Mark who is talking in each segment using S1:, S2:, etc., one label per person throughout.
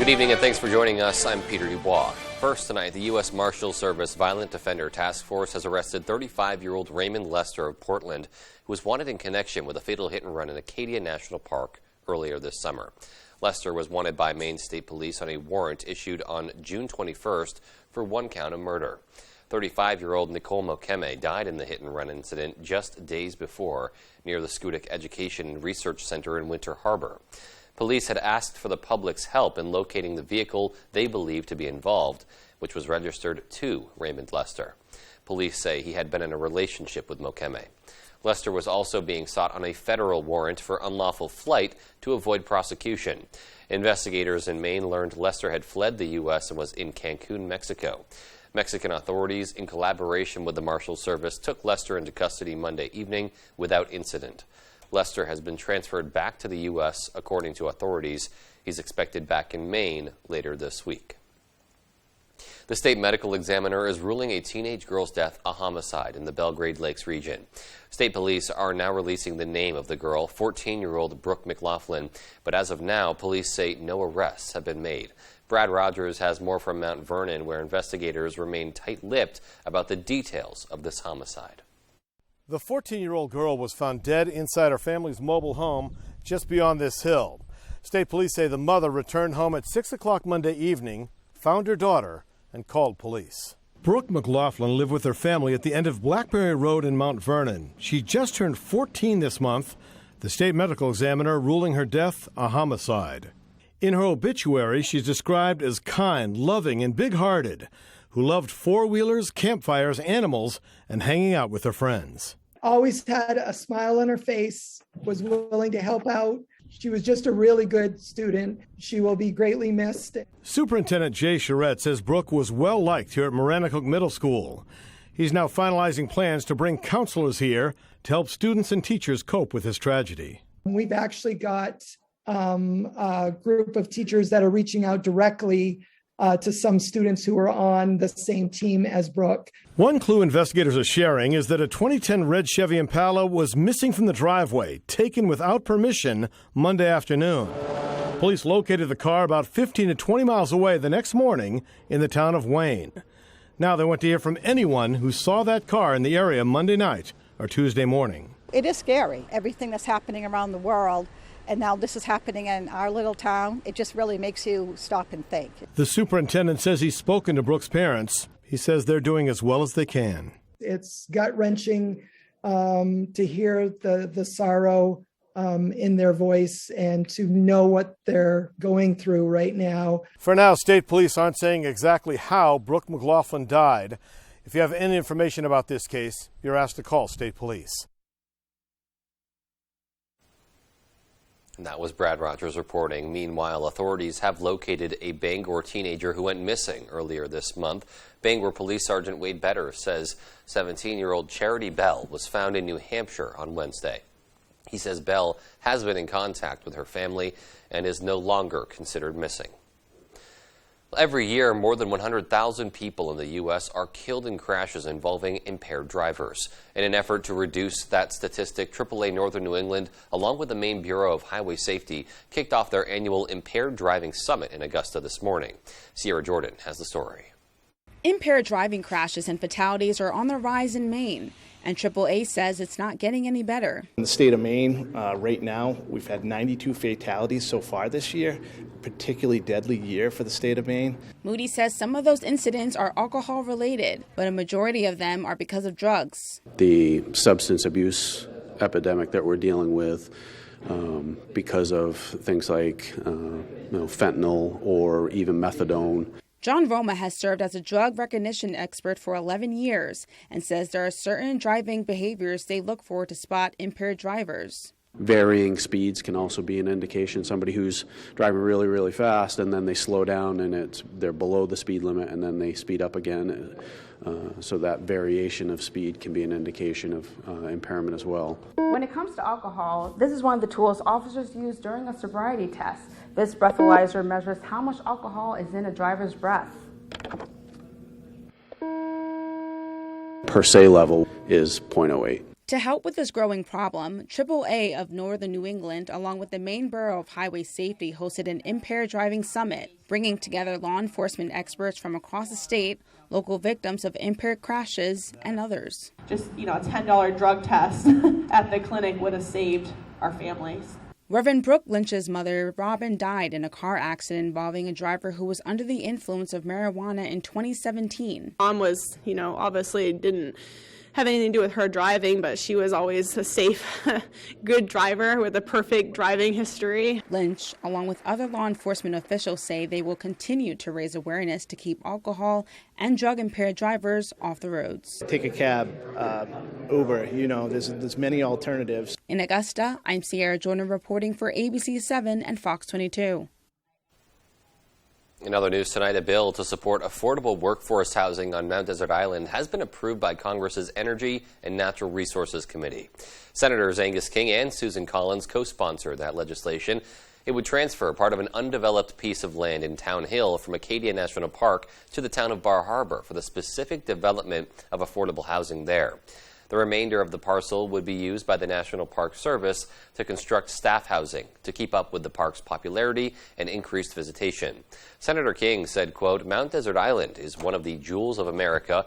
S1: Good evening and thanks for joining us. I'm Peter Dubois. First tonight, the U.S. Marshals Service Violent Offender Task Force has arrested 35-year-old Raymond Lester of Portland, who was wanted in connection with a fatal hit-and-run in Acadia National Park earlier this summer. Lester was wanted by Maine State Police on a warrant issued on June 21st for one count of murder. 35-year-old Nicole Mokeme died in the hit-and-run incident just days before near the Schoodic Education and Research Center in Winter Harbor. Police had asked for the public's help in locating the vehicle they believed to be involved, which was registered to Raymond Lester. Police say he had been in a relationship with Mokeme. Lester was also being sought on a federal warrant for unlawful flight to avoid prosecution. Investigators in Maine learned Lester had fled the U.S. and was in Cancun, Mexico. Mexican authorities, in collaboration with the Marshal Service, took Lester into custody Monday evening without incident. Lester has been transferred back to the U.S. according to authorities. He's expected back in Maine later this week. The state medical examiner is ruling a teenage girl's death a homicide in the Belgrade Lakes region. State police are now releasing the name of the girl, 14-year-old Brooke McLaughlin, but as of now, police say no arrests have been made. Brad Rogers has more from Mount Vernon, where investigators remain tight-lipped about the details of this homicide.
S2: The 14-year-old girl was found dead inside her family's mobile home just beyond this hill. State police say the mother returned home at 6 o'clock Monday evening, found her daughter, and called police. Brooke McLaughlin lived with her family at the end of Blackberry Road in Mount Vernon. She just turned 14 this month, the state medical examiner ruling her death a homicide. In her obituary, she's described as kind, loving, and big-hearted, who loved four-wheelers, campfires, animals, and hanging out with her friends.
S3: Always had a smile on her face, was willing to help out. She was just a really good student. She will be greatly missed.
S2: Superintendent Jay Charette says Brooke was well-liked here at Maranacook Middle School. He's now finalizing plans to bring counselors here to help students and teachers cope with this tragedy.
S3: We've actually got a group of teachers that are reaching out directly to some students who are on the same team as Brooke.
S2: One clue investigators are sharing is that a 2010 red Chevy Impala was missing from the driveway, taken without permission Monday afternoon. Police located the car about 15 to 20 miles away the next morning in the town of Wayne. Now they want to hear from anyone who saw that car in the area Monday night or Tuesday morning.
S4: It is scary, everything that's happening around the world. And now this is happening in our little town. It just really makes you stop and think.
S2: The superintendent says he's spoken to Brooke's parents. He says they're doing as well as they can.
S3: It's gut-wrenching to hear the sorrow in their voice and to know what they're going through right now.
S2: For now, state police aren't saying exactly how Brooke McLaughlin died. If you have any information about this case, you're asked to call state police.
S1: And that was Brad Rogers reporting. Meanwhile, authorities have located a Bangor teenager who went missing earlier this month. Bangor Police Sergeant Wade Better says 17-year-old Charity Bell was found in New Hampshire on Wednesday. He says Bell has been in contact with her family and is no longer considered missing. Every year, more than 100,000 people in the U.S. are killed in crashes involving impaired drivers. In an effort to reduce that statistic, AAA Northern New England, along with the Maine Bureau of Highway Safety, kicked off their annual Impaired Driving Summit in Augusta this morning. Sierra Jordan has the story.
S5: Impaired driving crashes and fatalities are on the rise in Maine, and AAA says it's not getting any better.
S6: In the state of Maine, right now, we've had 92 fatalities so far this year, particularly deadly year for the state of Maine.
S5: Moody says some of those incidents are alcohol related, but a majority of them are because of drugs.
S7: The substance abuse epidemic that we're dealing with because of things like fentanyl or even methadone.
S5: John Roma has served as a drug recognition expert for 11 years and says there are certain driving behaviors they look for to spot impaired drivers.
S7: Varying speeds can also be an indication. Somebody who's driving really, really fast and then they slow down and they're below the speed limit and then they speed up again. So that variation of speed can be an indication of impairment as well.
S8: When it comes to alcohol, this is one of the tools officers use during a sobriety test. This breathalyzer measures how much alcohol is in a driver's breath.
S7: Per se level is 0.08.
S5: To help with this growing problem, AAA of Northern New England, along with the Maine Bureau of Highway Safety, hosted an impaired driving summit, bringing together law enforcement experts from across the state, local victims of impaired crashes, and others.
S9: Just, a $10 drug test at the clinic would have saved our families.
S5: Reverend Brooke Lynch's mother, Robin, died in a car accident involving a driver who was under the influence of marijuana in 2017.
S10: Mom was, obviously didn't have anything to do with her driving, but she was always a safe, good driver with a perfect driving history.
S5: Lynch, along with other law enforcement officials, say they will continue to raise awareness to keep alcohol and drug-impaired drivers off the roads.
S6: Take a cab, Uber, there's many alternatives.
S5: In Augusta, I'm Sierra Jordan reporting for ABC 7 and Fox 22.
S1: In other news tonight, a bill to support affordable workforce housing on Mount Desert Island has been approved by Congress's Energy and Natural Resources Committee. Senators Angus King and Susan Collins co-sponsored that legislation. It would transfer part of an undeveloped piece of land in Town Hill from Acadia National Park to the town of Bar Harbor for the specific development of affordable housing there. The remainder of the parcel would be used by the National Park Service to construct staff housing to keep up with the park's popularity and increased visitation. Senator King said, quote, Mount Desert Island is one of the jewels of America,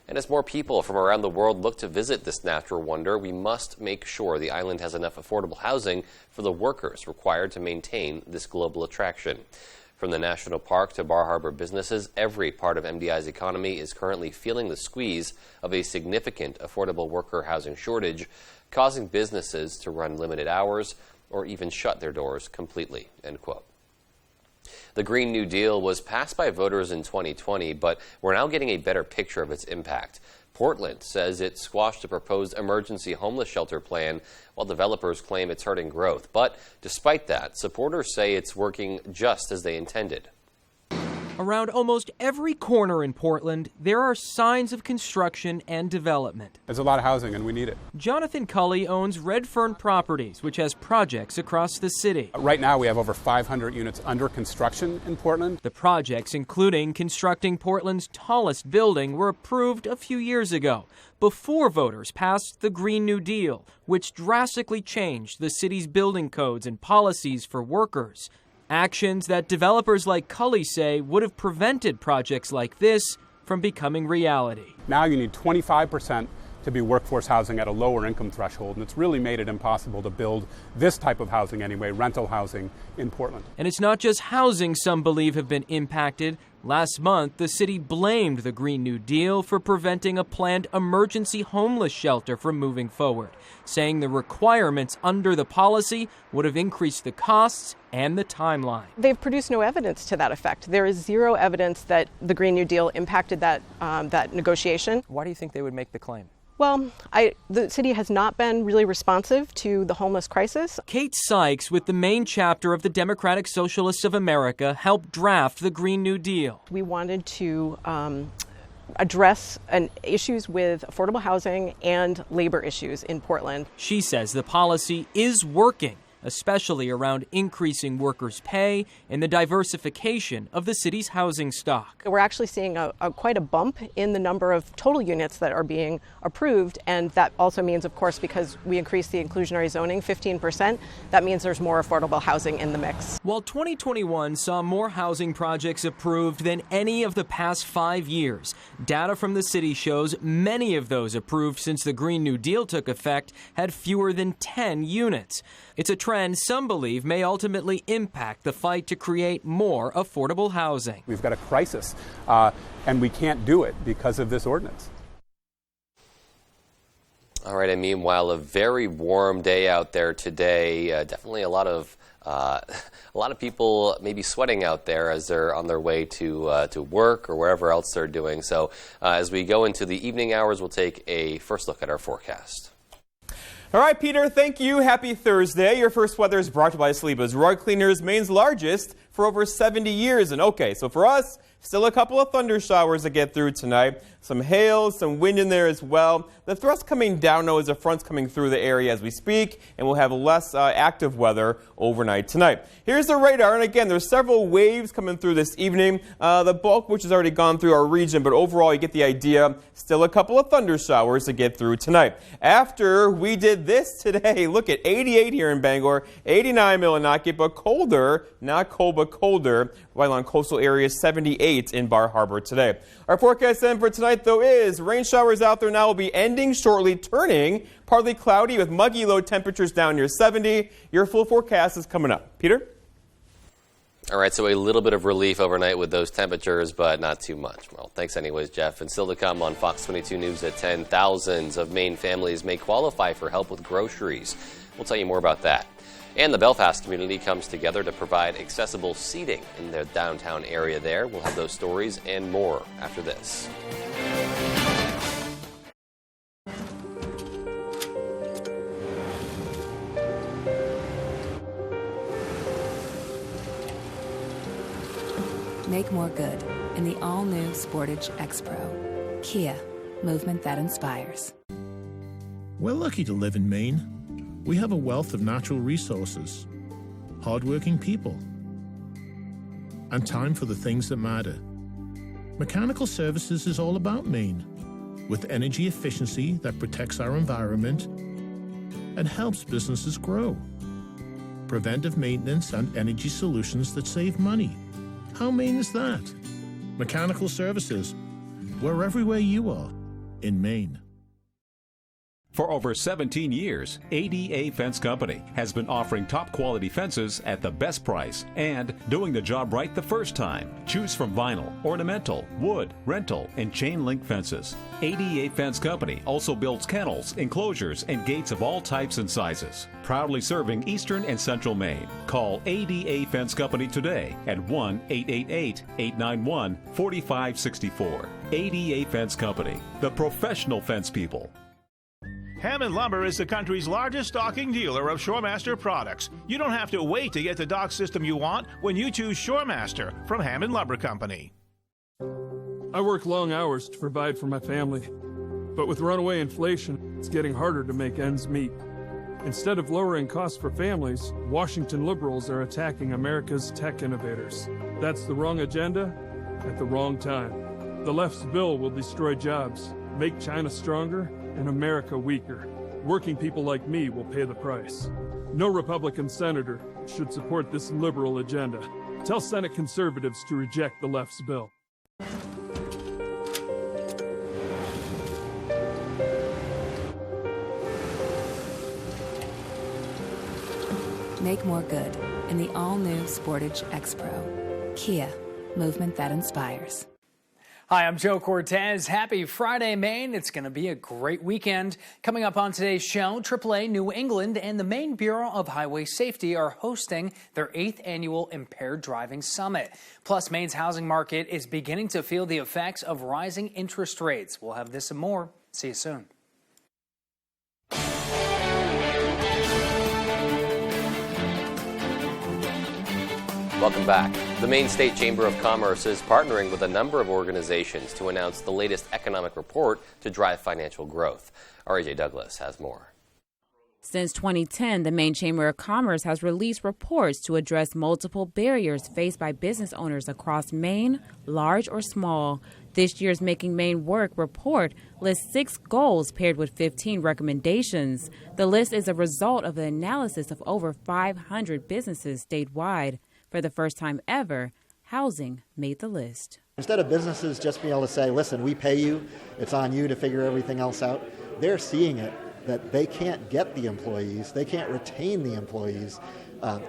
S1: and as more people from around the world look to visit this natural wonder, we must make sure the island has enough affordable housing for the workers required to maintain this global attraction. From the national park to Bar Harbor businesses, every part of MDI's economy is currently feeling the squeeze of a significant affordable worker housing shortage, causing businesses to run limited hours or even shut their doors completely, end quote. The Green New Deal was passed by voters in 2020, but we're now getting a better picture of its impact. Portland says it squashed a proposed emergency homeless shelter plan, while developers claim it's hurting growth. But despite that, supporters say it's working just as they intended.
S11: Around almost every corner in Portland, there are signs of construction and development.
S12: There's a lot of housing and we need it.
S11: Jonathan Cully owns Red Fern Properties, which has projects across the city.
S12: Right now we have over 500 units under construction in Portland.
S11: The projects, including constructing Portland's tallest building, were approved a few years ago, before voters passed the Green New Deal, which drastically changed the city's building codes and policies for workers. Actions that developers like Cully say would have prevented projects like this from becoming reality.
S12: Now you need 25% to be workforce housing at a lower income threshold, and it's really made it impossible to build this type of housing anyway, rental housing in Portland.
S11: And it's not just housing some believe have been impacted. Last month, the city blamed the Green New Deal for preventing a planned emergency homeless shelter from moving forward, saying the requirements under the policy would have increased the costs and the timeline.
S13: They've produced no evidence to that effect. There is zero evidence that the Green New Deal impacted that negotiation.
S11: Why do you think they would make the claim?
S13: Well, the city has not been really responsive to the homeless crisis.
S11: Kate Sykes, with the Maine chapter of the Democratic Socialists of America, helped draft the Green New Deal.
S13: We wanted to address issues with affordable housing and labor issues in Portland.
S11: She says the policy is working, especially around increasing workers' pay and the diversification of the city's housing stock.
S13: We're actually seeing quite a bump in the number of total units that are being approved, and that also means, of course, because we increased the inclusionary zoning 15%, that means there's more affordable housing in the mix.
S11: While 2021 saw more housing projects approved than any of the past 5 years, data from the city shows many of those approved since the Green New Deal took effect had fewer than 10 units. It's a trend some believe may ultimately impact the fight to create more affordable housing.
S12: We've got a crisis, and we can't do it because of this ordinance.
S1: All right, and meanwhile, a very warm day out there today. Definitely a lot of people maybe sweating out there as they're on their way to work or wherever else they're doing. So as we go into the evening hours, we'll take a first look at our forecast.
S14: All right, Peter, thank you. Happy Thursday. Your first weather is brought to you by Saliba's Rug Cleaners, Maine's largest for over 70 years. And okay, so for us, Still a couple of thunder showers that get through tonight. Some hail, some wind in there as well. The thrust coming down now as the front's coming through the area as we speak, and we'll have less active weather overnight tonight. Here's the radar, and again, there's several waves coming through this evening. The bulk which has already gone through our region, but overall you get the idea. Still a couple of thunder showers to get through tonight. After we did this today, look at 88 here in Bangor, 89 Millinocket, but colder, not cold, but colder, right along coastal areas, 78 in Bar Harbor today. Our forecast then for tonight, though, is rain showers out there now will be ending shortly, turning partly cloudy with muggy low temperatures down near 70. Your full forecast is coming up. Peter?
S1: All right, so a little bit of relief overnight with those temperatures, but not too much. Well, thanks anyways, Jeff. And still to come on Fox 22 News at 10, thousands of Maine families may qualify for help with groceries. We'll tell you more about that. And the Belfast community comes together to provide accessible seating in their downtown area there. We'll have those stories and more after this.
S15: Make more good in the all-new Sportage X-Pro. Kia, movement that inspires.
S16: We're lucky to live in Maine. We have a wealth of natural resources, hardworking people, and time for the things that matter. Mechanical Services is all about Maine, with energy efficiency that protects our environment and helps businesses grow. Preventive maintenance and energy solutions that save money. How Maine is that? Mechanical Services. We're everywhere you are in Maine.
S17: For over 17 years, ADA Fence Company has been offering top quality fences at the best price and doing the job right the first time. Choose from vinyl, ornamental, wood, rental, and chain link fences. ADA Fence Company also builds kennels, enclosures, and gates of all types and sizes. Proudly serving eastern and central Maine. Call ADA Fence Company today at 1-888-891-4564. ADA Fence Company, the professional fence people.
S18: Hammond Lumber is the country's largest stocking dealer of Shoremaster products. You don't have to wait to get the dock system you want when you choose Shoremaster from Hammond Lumber Company.
S19: I work long hours to provide for my family, but with runaway inflation, it's getting harder to make ends meet. Instead of lowering costs for families, Washington liberals are attacking America's tech innovators. That's the wrong agenda at the wrong time. The left's bill will destroy jobs, make China stronger, and America weaker. Working people like me will pay the price. No Republican senator should support this liberal agenda. Tell Senate conservatives to reject the left's bill.
S15: Make more good in the all-new Sportage X-Pro. Kia, movement that inspires.
S20: Hi, I'm Joe Cortez. Happy Friday, Maine. It's going to be a great weekend. Coming up on today's show, AAA New England and the Maine Bureau of Highway Safety are hosting their 8th annual Impaired Driving Summit. Plus, Maine's housing market is beginning to feel the effects of rising interest rates. We'll have this and more. See you soon.
S1: Welcome back. The Maine State Chamber of Commerce is partnering with a number of organizations to announce the latest economic report to drive financial growth. RJ Douglas has more.
S5: Since 2010, the Maine Chamber of Commerce has released reports to address multiple barriers faced by business owners across Maine, large or small. This year's Making Maine Work report lists 6 goals paired with 15 recommendations. The list is a result of the analysis of over 500 businesses statewide. For the first time ever, housing made the list.
S21: Instead of businesses just being able to say, listen, we pay you, it's on you to figure everything else out, they're seeing it that they can't get the employees, they can't retain the employees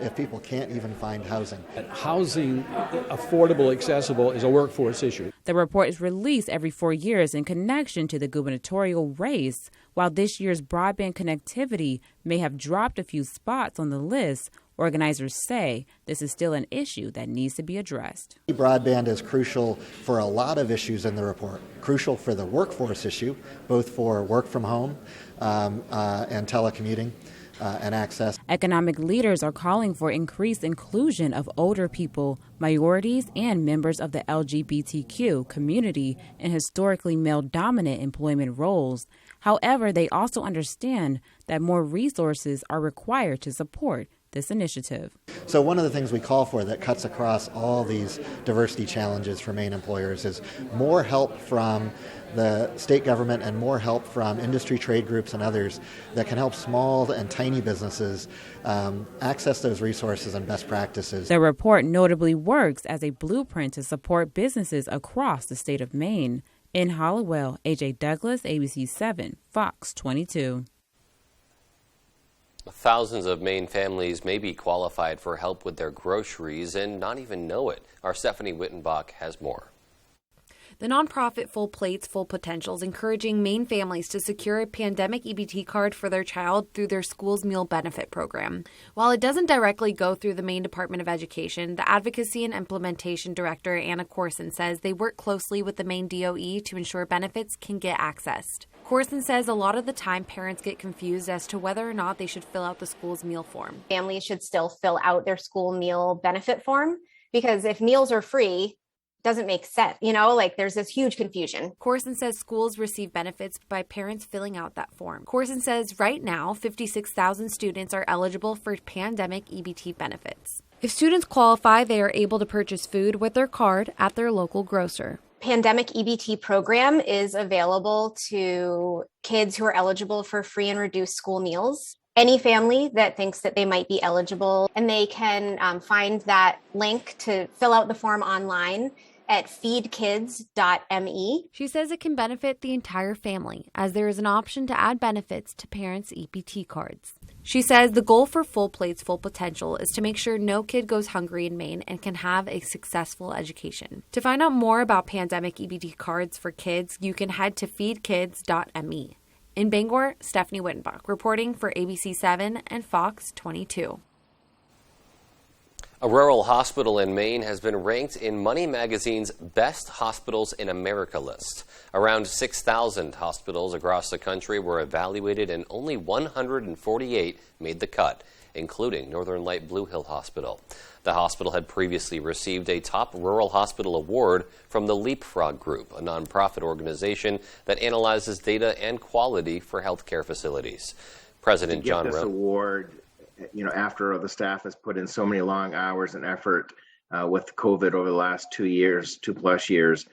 S21: if people can't even find housing.
S22: Housing, affordable, accessible, is a workforce issue.
S5: The report is released every 4 years in connection to the gubernatorial race. While this year's broadband connectivity may have dropped a few spots on the list, organizers say this is still an issue that needs to be addressed.
S21: Broadband is crucial for a lot of issues in the report. Crucial for the workforce issue, both for work from home and telecommuting. and access.
S5: Economic leaders are calling for increased inclusion of older people, minorities, and members of the LGBTQ community in historically male-dominant employment roles. However, they also understand that more resources are required to support this initiative.
S21: So one of the things we call for that cuts across all these diversity challenges for Maine employers is more help from the state government and more help from industry trade groups and others that can help small and tiny businesses access those resources and best practices.
S5: The report notably works as a blueprint to support businesses across the state of Maine. In Hollowell, AJ Douglas, ABC 7, Fox 22.
S1: Thousands of Maine families may be qualified for help with their groceries and not even know it. Our Stephanie Wittenbach has more.
S3: The nonprofit Full Plates, Full Potential is encouraging Maine families to secure a pandemic EBT card for their child through their school's meal benefit program. While it doesn't directly go through the Maine Department of Education, the Advocacy and Implementation Director, Anna Corson, says they work closely with the Maine DOE to ensure benefits can get accessed. Corson says a lot of the time parents get confused as to whether or not they should fill out the school's meal form.
S4: Families should still fill out their school meal benefit form because if meals are free, doesn't make sense. There's this huge confusion.
S3: Corson says schools receive benefits by parents filling out that form. Corson says right now, 56,000 students are eligible for pandemic EBT benefits. If students qualify, they are able to purchase food with their card at their local grocer.
S4: Pandemic EBT program is available to kids who are eligible for free and reduced school meals. Any family that thinks that they might be eligible, and they can find that link to fill out the form online at feedkids.me.
S3: She says it can benefit the entire family, as there is an option to add benefits to parents' EBT cards. She says the goal for Full Plates, Full Potential is to make sure no kid goes hungry in Maine and can have a successful education. To find out more about pandemic EBT cards for kids, you can head to feedkids.me. In Bangor, Stephanie Wittenbach, reporting for ABC 7 and Fox 22.
S1: A rural hospital in Maine has been ranked in Money Magazine's Best Hospitals in America list. Around 6,000 hospitals across the country were evaluated and only 148 made the cut, including Northern Light Blue Hill Hospital. The hospital had previously received a Top Rural Hospital Award from the Leapfrog Group, a nonprofit organization that analyzes data and quality for healthcare facilities. President John
S23: This award, after the staff has put in so many long hours and effort with COVID over the last 2+ years,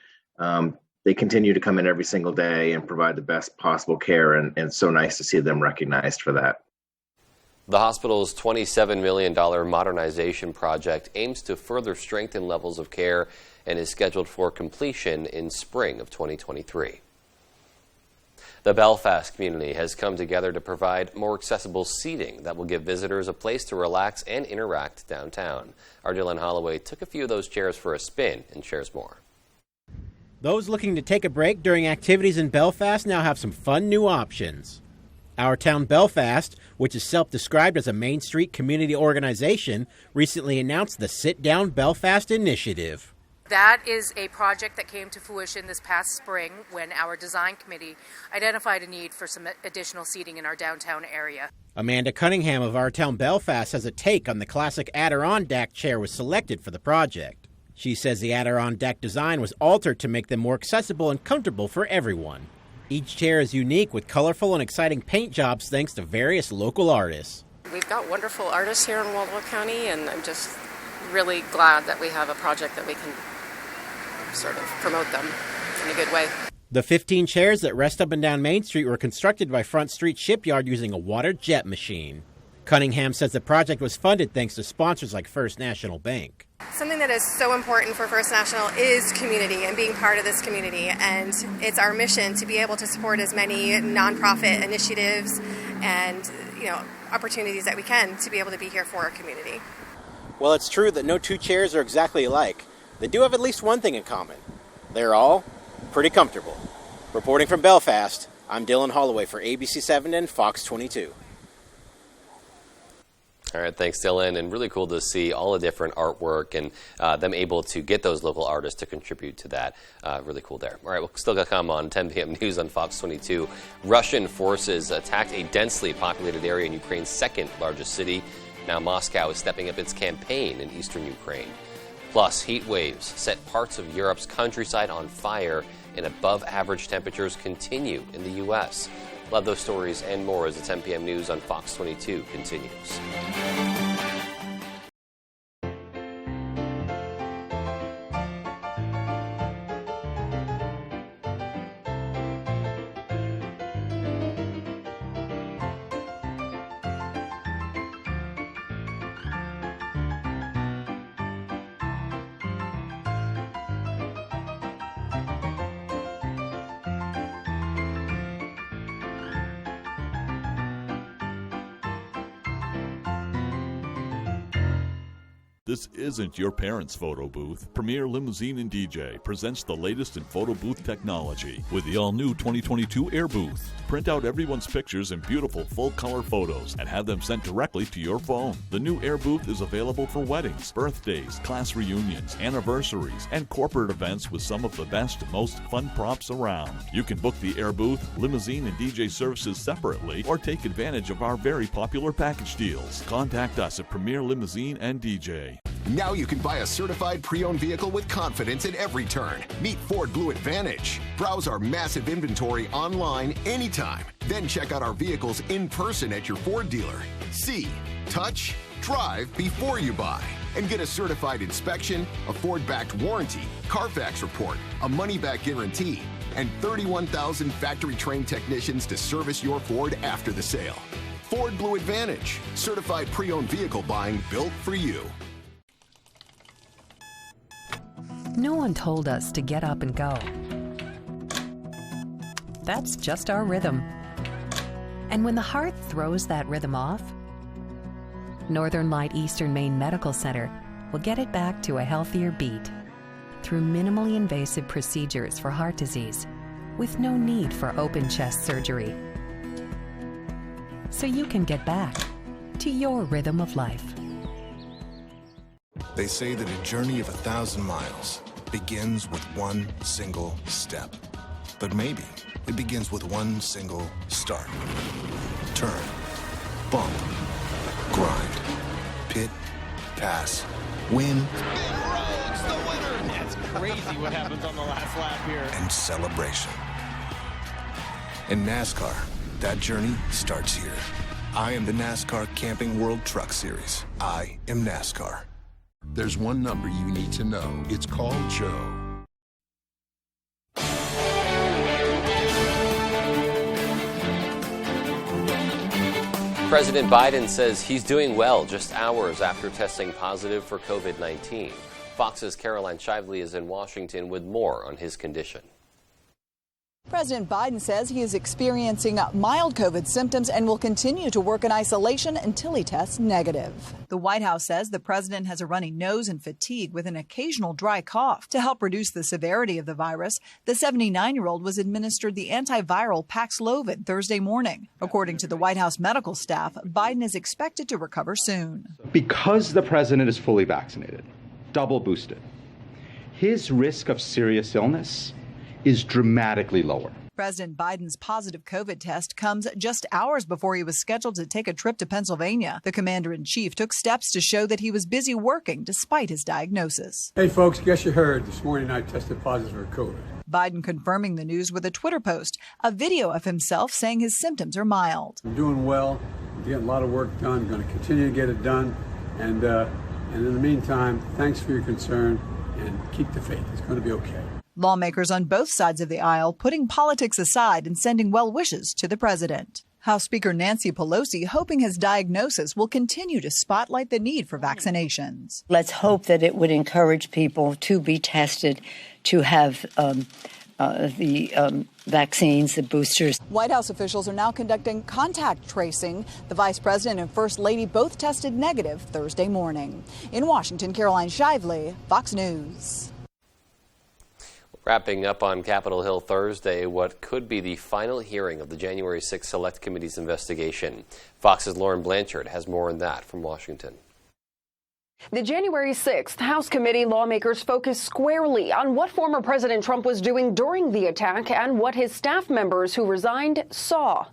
S23: they continue to come in every single day and provide the best possible care, and it's so nice to see them recognized for that.
S1: The hospital's $27 million modernization project aims to further strengthen levels of care and is scheduled for completion in spring of 2023. The Belfast community has come together to provide more accessible seating that will give visitors a place to relax and interact downtown. Our Dylan Holloway took a few of those chairs for a spin and shares more.
S24: Those looking to take a break during activities in Belfast now have some fun new options. Our Town Belfast, which is self-described as a Main Street community organization, recently announced the Sit Down Belfast initiative.
S25: That is a project that came to fruition this past spring when our design committee identified a need for some additional seating in our downtown area.
S24: Amanda Cunningham of Our Town Belfast has a take on the classic Adirondack chair was selected for the project. She says the Adirondack design was altered to make them more accessible and comfortable for everyone. Each chair is unique with colorful and exciting paint jobs thanks to various local artists.
S26: We've got wonderful artists here in Waldorf County, and I'm just really glad that we have a project that we can sort of promote them in a good way.
S24: The 15 chairs that rest up and down Main Street were constructed by Front Street Shipyard using a water jet machine. Cunningham says the project was funded thanks to sponsors like First National Bank.
S26: Something that is so important for First National is community and being part of this community, and it's our mission to be able to support as many nonprofit initiatives and opportunities that we can to be able to be here for our community.
S24: Well, it's true that no two chairs are exactly alike. They do have at least one thing in common. They're all pretty comfortable. Reporting from Belfast, I'm Dylan Holloway for ABC 7 and Fox 22.
S1: All right, thanks, Dylan. And really cool to see all the different artwork and them able to get those local artists to contribute to that. Really cool there. All right, we'll still come on 10 p.m. news on Fox 22. Russian forces attacked a densely populated area in Ukraine's second largest city. Now Moscow is stepping up its campaign in eastern Ukraine. Plus, heat waves set parts of Europe's countryside on fire, and above-average temperatures continue in the U.S. Love those stories and more as the 10 p.m. news on Fox 22 continues.
S2: This isn't your parents' photo booth. Premier Limousine and DJ presents the latest in photo booth technology with the all-new 2022 Air Booth. Print out everyone's pictures in beautiful full-color photos and have them sent directly to your phone. The new Air Booth is available for weddings, birthdays, class reunions, anniversaries, and corporate events with some of the best, most fun props around. You can book the Air Booth, Limousine, and DJ services separately or take advantage of our very popular package deals. Contact us at Premier Limousine and DJ.
S6: Now you can buy a certified pre-owned vehicle with confidence at every turn. Meet Ford Blue Advantage. Browse our massive inventory online anytime. Then check out our vehicles in person at your Ford dealer. See, touch, drive before you buy. And get a certified inspection, a Ford-backed warranty, Carfax report, a money-back guarantee, and 31,000 factory-trained technicians to service your Ford after the sale. Ford Blue Advantage. Certified pre-owned vehicle buying built for you.
S7: No one told us to get up and go. That's just our rhythm. And when the heart throws that rhythm off, Northern Light Eastern Maine Medical Center will get it back to a healthier beat through minimally invasive procedures for heart disease with no need for open chest surgery. So you can get back to your rhythm of life.
S8: They say that a journey of 1,000 miles begins with one single step. But maybe it begins with one single start. Turn, bump, grind, pit, pass, win.
S9: Rhodes, the winner. That's crazy what happens on the last lap here.
S8: And celebration. In NASCAR, that journey starts here. I am the NASCAR Camping World Truck Series. I am NASCAR.
S16: There's one number you need to know. It's called Joe.
S1: President Biden says he's doing well just hours after testing positive for COVID-19. Fox's Caroline Shively is in Washington with more on his condition.
S10: President Biden says he is experiencing mild COVID symptoms and will continue to work in isolation until he tests negative. The White House says the president has a runny nose and fatigue with an occasional dry cough. To help reduce the severity of the virus, the 79-year-old was administered the antiviral Paxlovid Thursday morning. According to the White House medical staff, Biden is expected to recover soon.
S27: Because the president is fully vaccinated, double boosted, his risk of serious illness is dramatically lower.
S10: President Biden's positive COVID test comes just hours before he was scheduled to take a trip to Pennsylvania. The commander-in-chief took steps to show that he was busy working despite his diagnosis.
S28: Hey folks, guess you heard this morning I tested positive for COVID.
S10: Biden confirming the news with a Twitter post, a video of himself saying his symptoms are mild.
S28: I'm doing well, I'm getting a lot of work done, I'm going to continue to get it done, and in the meantime, thanks for your concern and keep the faith. It's going to be okay.
S10: Lawmakers on both sides of the aisle putting politics aside and sending well wishes to the president. House Speaker Nancy Pelosi hoping his diagnosis will continue to spotlight the need for vaccinations.
S29: Let's hope that it would encourage people to be tested, to have the vaccines, the boosters.
S10: White House officials are now conducting contact tracing. The vice president and first lady both tested negative Thursday morning. In Washington, Caroline Shively, Fox News.
S1: Wrapping up on Capitol Hill Thursday, what could be the final hearing of the January 6th Select Committee's investigation. Fox's Lauren Blanchard has more on that from Washington.
S11: The January 6th House committee lawmakers focused squarely on what former President Trump was doing during the attack and what his staff members who resigned saw.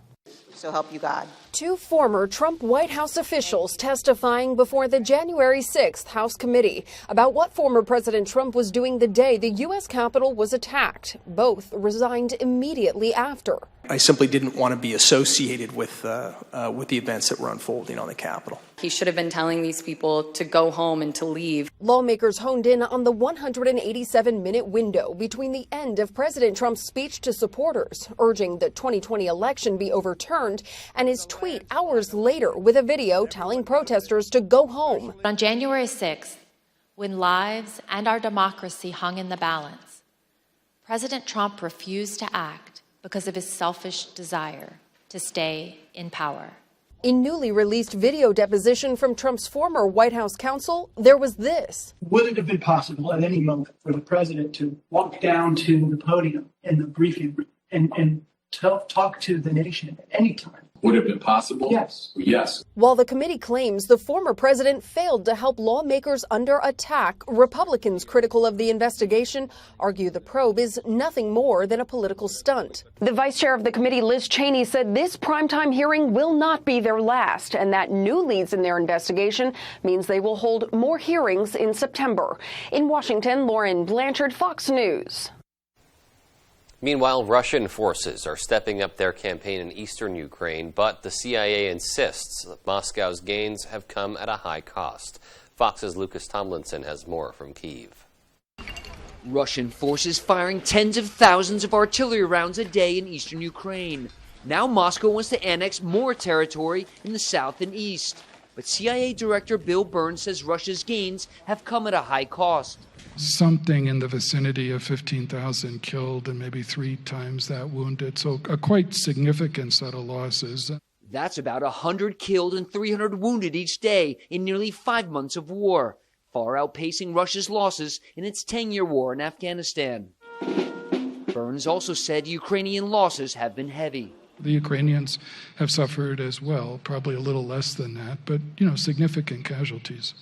S12: So help you God.
S11: Two former Trump White House officials testifying before the January 6th House committee about what former President Trump was doing the day the U.S. Capitol was attacked. Both resigned immediately after.
S13: I simply didn't want to be associated with the events that were unfolding on the Capitol.
S14: He should have been telling these people to go home and to leave.
S11: Lawmakers honed in on the 187-minute window between the end of President Trump's speech to supporters, urging the 2020 election be overturned, and his tweet hours later with a video telling protesters to go home.
S15: On January 6th, when lives and our democracy hung in the balance, President Trump refused to act because of his selfish desire to stay in power.
S11: In newly released video deposition from Trump's former White House counsel, there was this.
S17: Would it have been possible at any moment for the president to walk down to the podium in the briefing room and talk to the nation at any time?
S18: Would it have been possible?
S17: Yes.
S18: Yes.
S11: While the committee claims the former president failed to help lawmakers under attack, Republicans critical of the investigation argue the probe is nothing more than a political stunt. The vice chair of the committee, Liz Cheney, said this primetime hearing will not be their last, and that new leads in their investigation means they will hold more hearings in September. In Washington, Lauren Blanchard, Fox News.
S1: Meanwhile, Russian forces are stepping up their campaign in eastern Ukraine, but the CIA insists that Moscow's gains have come at a high cost. Fox's Lucas Tomlinson has more from Kyiv.
S19: Russian forces firing tens of thousands of artillery rounds a day in eastern Ukraine. Now Moscow wants to annex more territory in the south and east. But CIA Director Bill Burns says Russia's gains have come at a high cost.
S20: Something in the vicinity of 15,000 killed and maybe 3 times that wounded. So a quite significant set of losses.
S19: That's about 100 killed and 300 wounded each day in nearly 5 months of war, far outpacing Russia's losses in its 10-year war in Afghanistan. Burns also said Ukrainian losses have been heavy.
S20: The Ukrainians have suffered as well, probably a little less than that, but, significant casualties.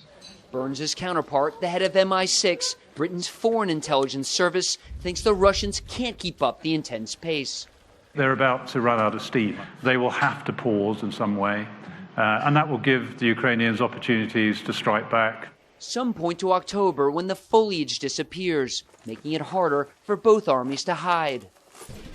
S19: Burns' counterpart, the head of MI6, Britain's foreign intelligence service, thinks the Russians can't keep up the intense pace.
S30: They're about to run out of steam. They will have to pause in some way, and that will give the Ukrainians opportunities to strike back.
S19: Some point to October when the foliage disappears, making it harder for both armies to hide.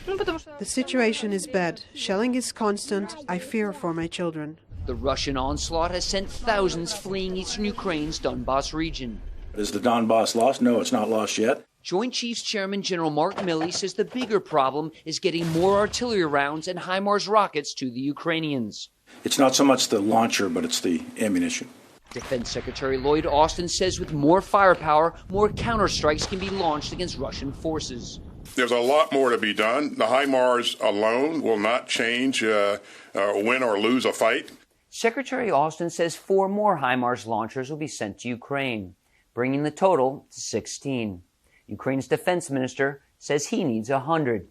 S31: The situation is bad. Shelling is constant. I fear for my children.
S19: The Russian onslaught has sent thousands fleeing eastern Ukraine's Donbas region.
S32: Is the Donbas lost? No, it's not lost yet.
S19: Joint Chiefs Chairman General Mark Milley says the bigger problem is getting more artillery rounds and HIMARS rockets to the Ukrainians.
S32: It's not so much the launcher, but it's the ammunition.
S19: Defense Secretary Lloyd Austin says with more firepower, more counterstrikes can be launched against Russian forces.
S33: There's a lot more to be done. The HIMARS alone will not change win or lose a fight.
S19: Secretary Austin says 4 more HIMARS launchers will be sent to Ukraine, bringing the total to 16. Ukraine's defense minister says he needs 100.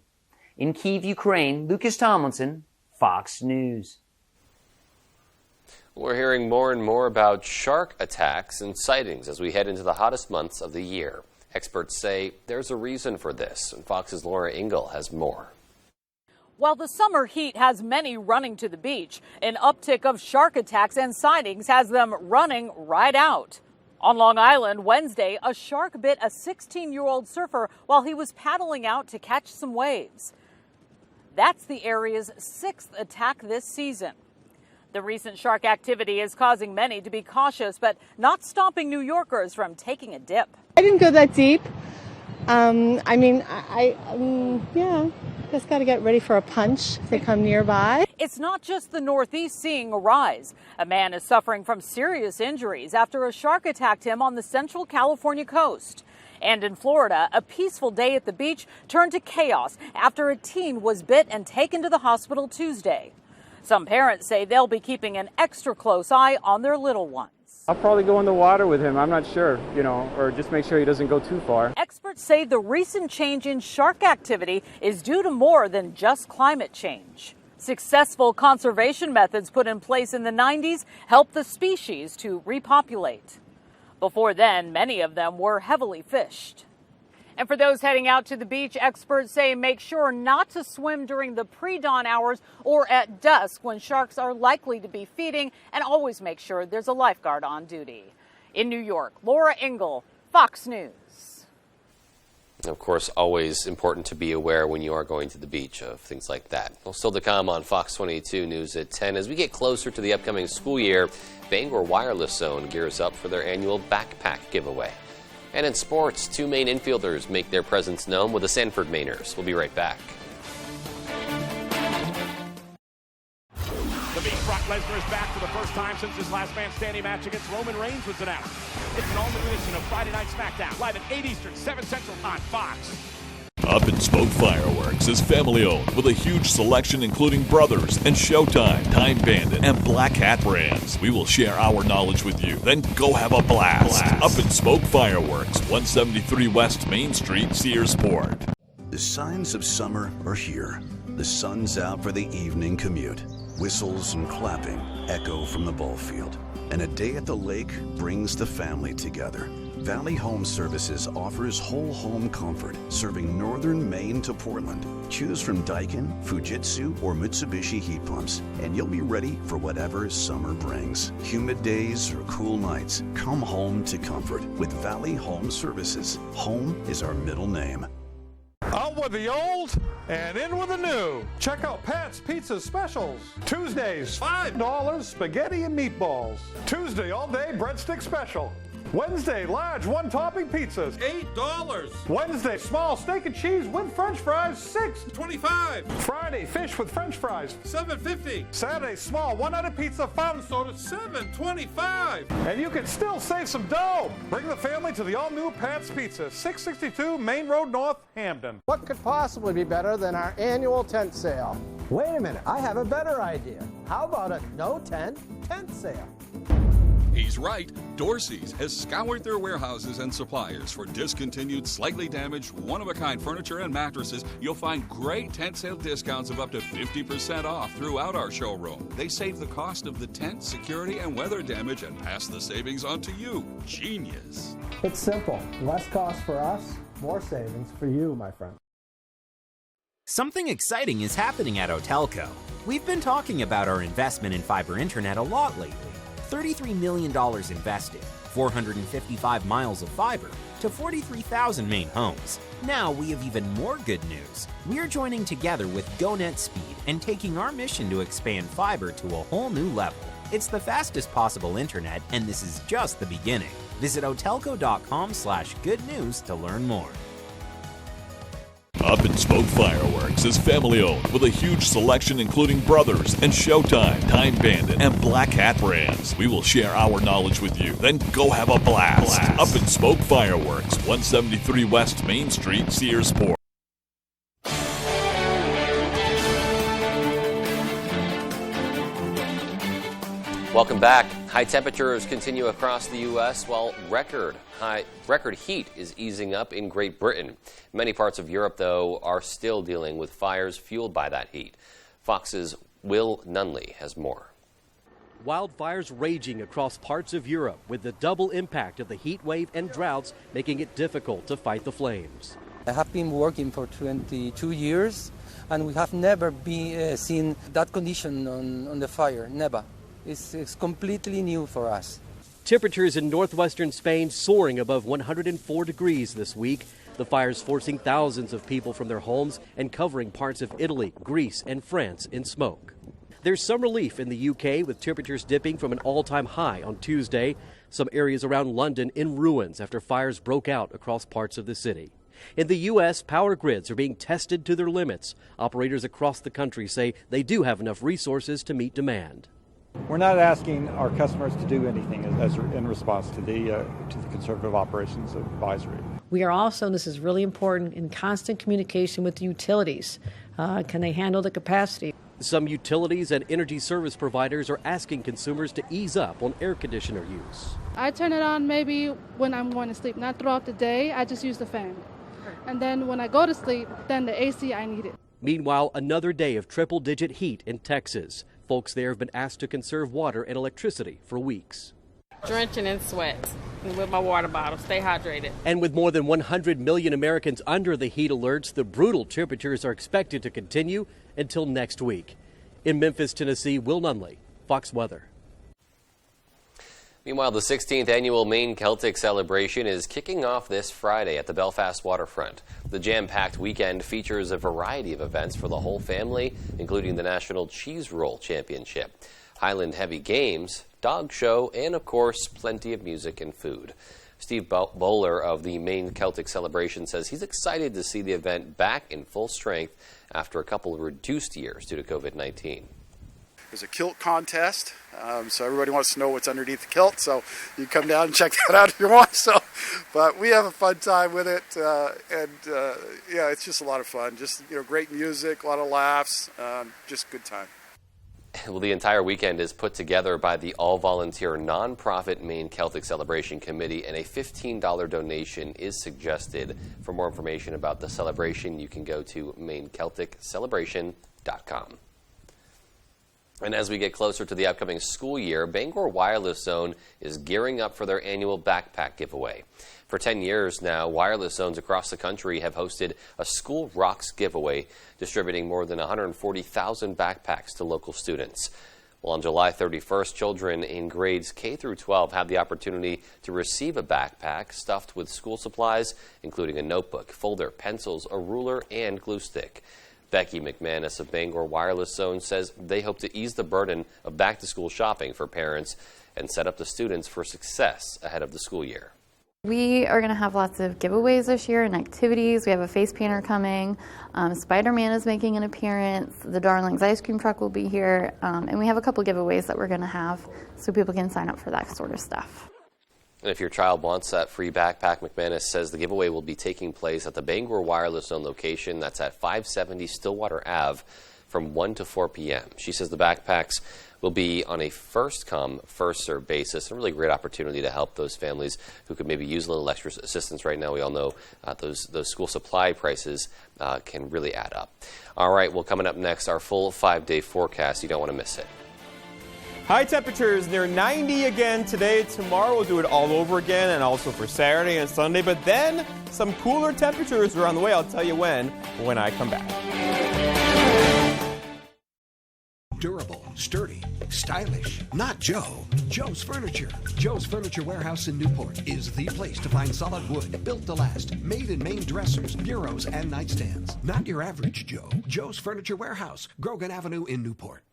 S19: In Kyiv, Ukraine, Lucas Tomlinson, Fox News.
S1: We're hearing more and more about shark attacks and sightings as we head into the hottest months of the year. Experts say there's a reason for this, and Fox's Laura Engel has more.
S34: While the summer heat has many running to the beach, an uptick of shark attacks and sightings has them running right out. On Long Island, Wednesday, a shark bit a 16-year-old surfer while he was paddling out to catch some waves. That's the area's 6th attack this season. The recent shark activity is causing many to be cautious, but not stopping New Yorkers from taking a dip.
S35: I didn't go that deep. Just got to get ready for a punch if they come nearby.
S34: It's not just the Northeast seeing a rise. A man is suffering from serious injuries after a shark attacked him on the Central California coast. And in Florida, a peaceful day at the beach turned to chaos after a teen was bit and taken to the hospital Tuesday. Some parents say they'll be keeping an extra close eye on their little ones.
S2: I'll probably go in the water with him. I'm not sure, or just make sure he doesn't go too far.
S34: Experts say the recent change in shark activity is due to more than just climate change. Successful conservation methods put in place in the 90s helped the species to repopulate. Before then, many of them were heavily fished. And for those heading out to the beach, experts say make sure not to swim during the pre-dawn hours or at dusk when sharks are likely to be feeding, and always make sure there's a lifeguard on duty. In New York, Laura Engel, Fox News.
S1: Of course, always important to be aware when you are going to the beach of things like that. Well, still to come on Fox 22 News at 10. As we get closer to the upcoming school year, Bangor Wireless Zone gears up for their annual backpack giveaway. And in sports, two Maine infielders make their presence known with the Sanford Mainers. We'll be right back.
S3: The Beast Brock Lesnar is back for the first time since his last man standing match against Roman Reigns was announced. It's an all-new edition of Friday Night SmackDown, live at 8 Eastern, 7 Central on Fox.
S4: Up in Smoke Fireworks is family-owned with a huge selection including Brothers and Showtime, Time Bandit, and Black Hat brands. We will share our knowledge with you, then go have a blast. Up in Smoke Fireworks, 173 West Main Street, Searsport.
S5: The signs of summer are here. The sun's out for the evening commute. Whistles and clapping echo from the ball field. And a day at the lake brings the family together. Valley Home Services offers whole home comfort, serving northern Maine to Portland. Choose from Daikin, Fujitsu, or Mitsubishi heat pumps, and you'll be ready for whatever summer brings. Humid days or cool nights, come home to comfort with Valley Home Services. Home is our middle name.
S6: Out with the old and in with the new. Check out Pat's Pizza Specials. Tuesdays, $5 spaghetti and meatballs. Tuesday all-day breadstick special. Wednesday, large one-topping pizzas, $8. Wednesday, small steak and cheese with French fries, $6.25. Friday, fish with French fries, $7.50. Saturday, small one-item pizza, fountain soda, $7.25. And you can still save some dough. Bring the family to the all-new Pat's Pizza, 662 Main Road North, Hamden.
S7: What could possibly be better than our annual tent sale? Wait a minute, I have a better idea. How about a no-tent tent sale?
S9: He's right. Dorsey's has scoured their warehouses and suppliers for discontinued, slightly damaged, one-of-a-kind furniture and mattresses. You'll find great tent sale discounts of up to 50% off throughout our showroom. They save the cost of the tent, security, and weather damage and pass the savings on to you. Genius.
S7: It's simple. Less cost for us, more savings for you, my friend.
S12: Something exciting is happening at Otelco. We've been talking about our investment in fiber internet a lot lately. $33 million invested, 455 miles of fiber to 43,000 Maine homes. Now we have even more good news. We're joining together with GoNet Speed and taking our mission to expand fiber to a whole new level. It's the fastest possible internet, and this is just the beginning. Visit otelco.com/good news to learn more.
S4: Up in Smoke Fireworks is family-owned with a huge selection including Brothers and Showtime, Time Bandit, and Black Hat brands. We will share our knowledge with you, then go have a blast. Up in Smoke Fireworks, 173 West Main Street, Searsport.
S1: Welcome back. High temperatures continue across the U.S. while record heat is easing up in Great Britain. Many parts of Europe, though, are still dealing with fires fueled by that heat. Fox's Will Nunley has more.
S18: Wildfires raging across parts of Europe with the double impact of the heat wave and droughts making it difficult to fight the flames.
S21: I have been working for 22 years and we have never seen that condition on the fire, never. It's completely new for us.
S18: Temperatures in northwestern Spain soaring above 104 degrees this week. The fires forcing thousands of people from their homes and covering parts of Italy, Greece, and France in smoke. There's some relief in the UK with temperatures dipping from an all-time high on Tuesday. Some areas around London in ruins after fires broke out across parts of the city. In the U.S., power grids are being tested to their limits. Operators across the country say they do have enough resources to meet demand.
S22: We're not asking our customers to do anything in response to the Conservative Operations Advisory.
S23: We are also, and this is really important, in constant communication with the utilities. Can they handle the capacity?
S18: Some utilities and energy service providers are asking consumers to ease up on air conditioner use.
S8: I turn it on maybe when I'm going to sleep, not throughout the day. I just use the fan. And then when I go to sleep, then the AC, I need it.
S18: Meanwhile, another day of triple-digit heat in Texas. Folks there have been asked to conserve water and electricity for weeks.
S10: Drenching in sweat with my water bottle. Stay hydrated.
S18: And with more than 100 million Americans under the heat alerts, the brutal temperatures are expected to continue until next week. In Memphis, Tennessee, Will Nunley, Fox Weather.
S1: Meanwhile, the 16th annual Maine Celtic celebration is kicking off this Friday at the Belfast waterfront. The jam-packed weekend features a variety of events for the whole family, including the National Cheese Roll Championship, Highland Heavy Games, dog show, and of course, plenty of music and food. Steve Bowler of the Maine Celtic celebration says he's excited to see the event back in full strength after a couple of reduced years due to COVID-19.
S11: There's a kilt contest, so everybody wants to know what's underneath the kilt, so you come down and check that out if you want. But we have a fun time with it, yeah, it's just a lot of fun. Just, great music, a lot of laughs, just a good time.
S1: Well, the entire weekend is put together by the all-volunteer nonprofit Maine Celtic Celebration Committee, and a $15 donation is suggested. For more information about the celebration, you can go to maincelticcelebration.com. And as we get closer to the upcoming school year, Bangor Wireless Zone is gearing up for their annual backpack giveaway. For 10 years now, wireless zones across the country have hosted a School Rocks giveaway, distributing more than 140,000 backpacks to local students. Well, on July 31st, children in grades K through 12 had the opportunity to receive a backpack stuffed with school supplies, including a notebook, folder, pencils, a ruler, and glue stick. Becky McManus of Bangor Wireless Zone says they hope to ease the burden of back-to-school shopping for parents and set up the students for success ahead of the school year.
S13: We are going to have lots of giveaways this year and activities. We have a face painter coming. Spider-Man is making an appearance. The Darlings ice cream truck will be here. And we have a couple giveaways that we're going to have so people can sign up for that sort of stuff.
S1: And if your child wants that free backpack, McManus says the giveaway will be taking place at the Bangor Wireless Zone location. That's at 570 Stillwater Ave from 1 to 4 p.m. She says the backpacks will be on a first-come, first-served basis. A really great opportunity to help those families who could maybe use a little extra assistance right now. We all know those school supply prices can really add up. All right, well, coming up next, our full 5-day forecast. You don't want to miss it.
S14: High temperatures near 90 again today. Tomorrow we'll do it all over again, and also for Saturday and Sunday. But then some cooler temperatures are on the way. I'll tell you when I come back.
S15: Durable, sturdy, stylish. Not Joe. Joe's Furniture. Joe's Furniture Warehouse in Newport is the place to find solid wood, built to last, made in Maine dressers, bureaus, and nightstands. Not your average Joe. Joe's Furniture Warehouse, Grogan Avenue in Newport.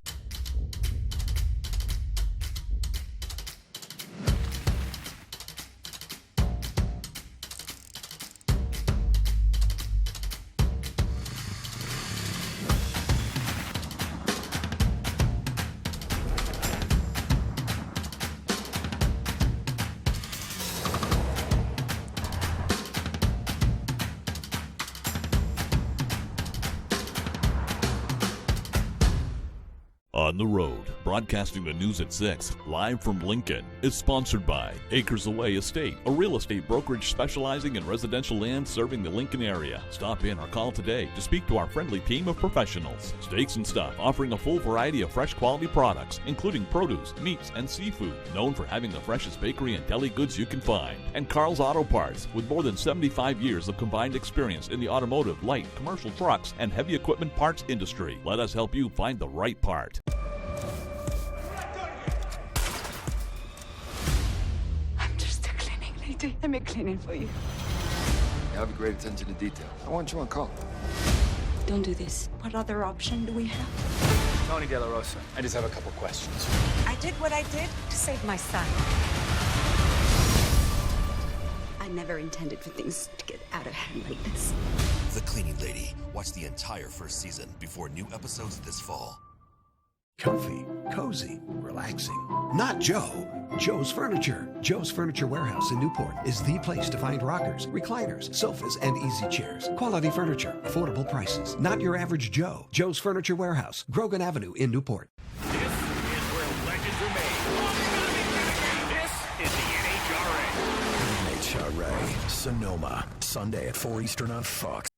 S4: On the Road, broadcasting the news at 6, live from Lincoln, is sponsored by Acres Away Estate, a real estate brokerage specializing in residential land serving the Lincoln area. Stop in or call today to speak to our friendly team of professionals. Steaks and Stuff, offering a full variety of fresh quality products, including produce, meats, and seafood, known for having the freshest bakery and deli goods you can find. And Carl's Auto Parts, with more than 75 years of combined experience in the automotive, light, commercial trucks, and heavy equipment parts industry. Let us help you find the right part.
S16: Let me clean it for you.
S17: You have a great attention to detail. I want you on call.
S16: Don't do this. What other option do we have?
S17: Tony De La Rosa. I just have a couple questions.
S16: I did what I did to save my son. I never intended for things to get out of hand like this.
S23: The Cleaning Lady. Watch the entire first season before new episodes this fall.
S5: Comfy, cozy, relaxed.
S15: relaxing. Not Joe. Joe's Furniture. Joe's Furniture Warehouse in Newport is the place to find rockers, recliners, sofas, and easy chairs. Quality furniture, affordable prices. Not your average Joe. Joe's Furniture Warehouse, Grogan Avenue in Newport.
S3: This is where legends are made. This is the NHRA.
S2: NHRA, Sonoma, Sunday at 4 Eastern on Fox.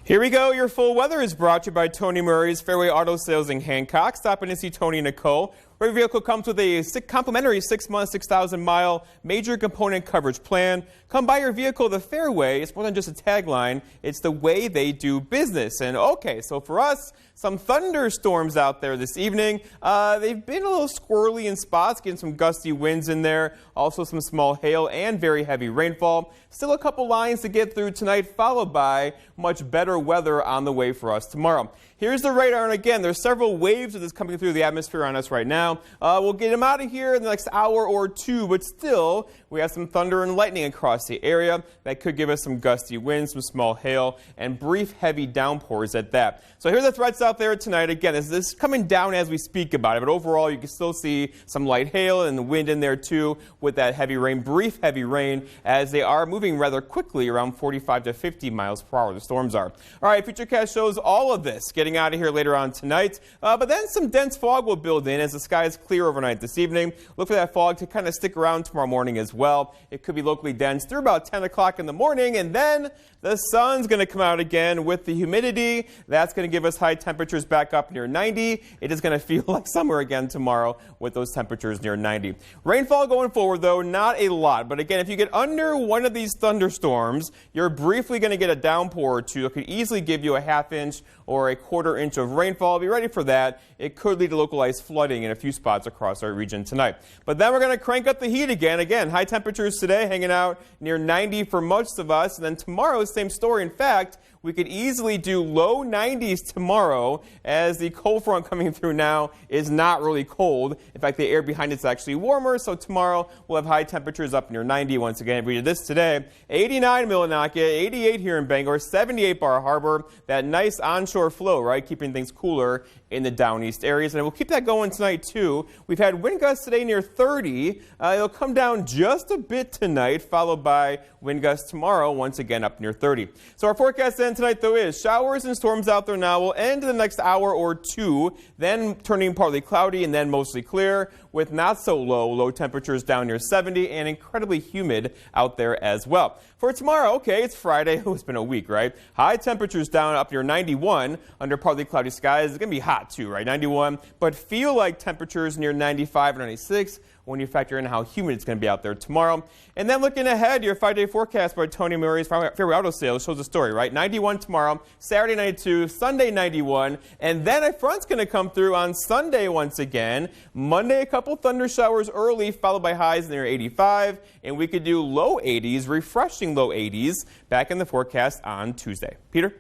S14: Here we go. Your full weather is brought to you by Tony Murray's Fairway Auto Sales in Hancock. Stop in and see Tony and Nicole. Your vehicle comes with a complimentary 6-month, 6,000-mile major component coverage plan. Come buy your vehicle the Fairway. It's more than just a tagline. It's the way they do business. And okay, so for us, some thunderstorms out there this evening. They've been a little squirrely in spots, getting some gusty winds in there. Also some small hail and very heavy rainfall. Still a couple lines to get through tonight, followed by much better weather on the way for us tomorrow. Here's the radar, and again, there's several waves of this coming through the atmosphere on us right now. We'll get them out of here in the next hour or two, but still, we have some thunder and lightning across the area that could give us some gusty winds, some small hail, and brief heavy downpours at that. So here are the threats out there tonight. Again, this is coming down as we speak about it, but overall, you can still see some light hail and the wind in there too with that heavy rain, brief heavy rain, as they are moving rather quickly around 45 to 50 miles per hour. The storms are. All right, Futurecast shows all of this getting out of here later on tonight, but then some dense fog will build in as the skies clear overnight this evening. Look for that fog to kind of stick around tomorrow morning as well. It could be locally dense through about 10 o'clock in the morning, and then the sun's going to come out again with the humidity. That's going to give us high temperatures back up near 90. It is going to feel like summer again tomorrow with those temperatures near 90. Rainfall going forward, though, not a lot. But again, if you get under one of these thunderstorms, you're briefly going to get a downpour or two. It could easily give you a half-inch or a quarter-inch of rainfall. Be ready for that. It could lead to localized flooding in a few spots across our region tonight. But then we're going to crank up the heat again. Again, high temperatures today hanging out near 90 for most of us. And then tomorrow, same story. In fact, we could easily do low 90s tomorrow, as the cold front coming through now is not really cold. In fact, the air behind it's actually warmer, so tomorrow we'll have high temperatures up near 90 once again. If we did this today, 89 Millinocket, 88 here in Bangor, 78 Bar Harbor. That nice onshore flow, right, keeping things cooler in the down east areas, and we'll keep that going tonight too. We've had wind gusts today near 30. It'll come down just a bit tonight, followed by wind gusts tomorrow, once again up near 30. So our forecast then tonight, though, is showers and storms out there now. Will end in the next hour or two, then turning partly cloudy and then mostly clear, with not so low temperatures down near 70 and incredibly humid out there as well. For tomorrow, okay, it's Friday. Oh, it's been a week, right? High temperatures down up near 91 under partly cloudy skies. It's going to be hot too, right? 91, but feel like temperatures near 95 or 96 when you factor in how humid it's going to be out there tomorrow. And then looking ahead, your 5-day forecast by Tony Murray's Fairway Auto Sales shows the story, right? 91 tomorrow, Saturday 92, Sunday 91, and then a front's going to come through on Sunday once again. Monday, a couple thunder showers early, followed by highs near 85, and we could do low 80s, refreshing low 80s, back in the forecast on Tuesday. Peter?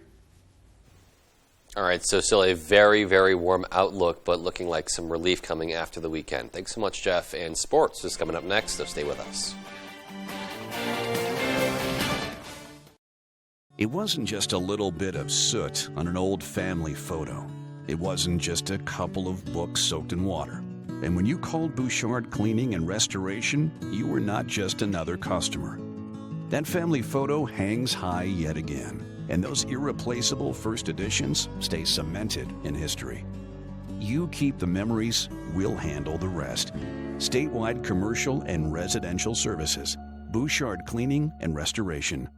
S1: All right, so still a very, very warm outlook, but looking like some relief coming after the weekend. Thanks so much, Jeff. And sports is coming up next, so stay with us.
S5: It wasn't just a little bit of soot on an old family photo. It wasn't just a couple of books soaked in water. And when you called Bouchard Cleaning and Restoration, you were not just another customer. That family photo hangs high yet again. And those irreplaceable first editions stay cemented in history. You keep the memories, we'll handle the rest. Statewide commercial and residential services. Bouchard Cleaning and Restoration.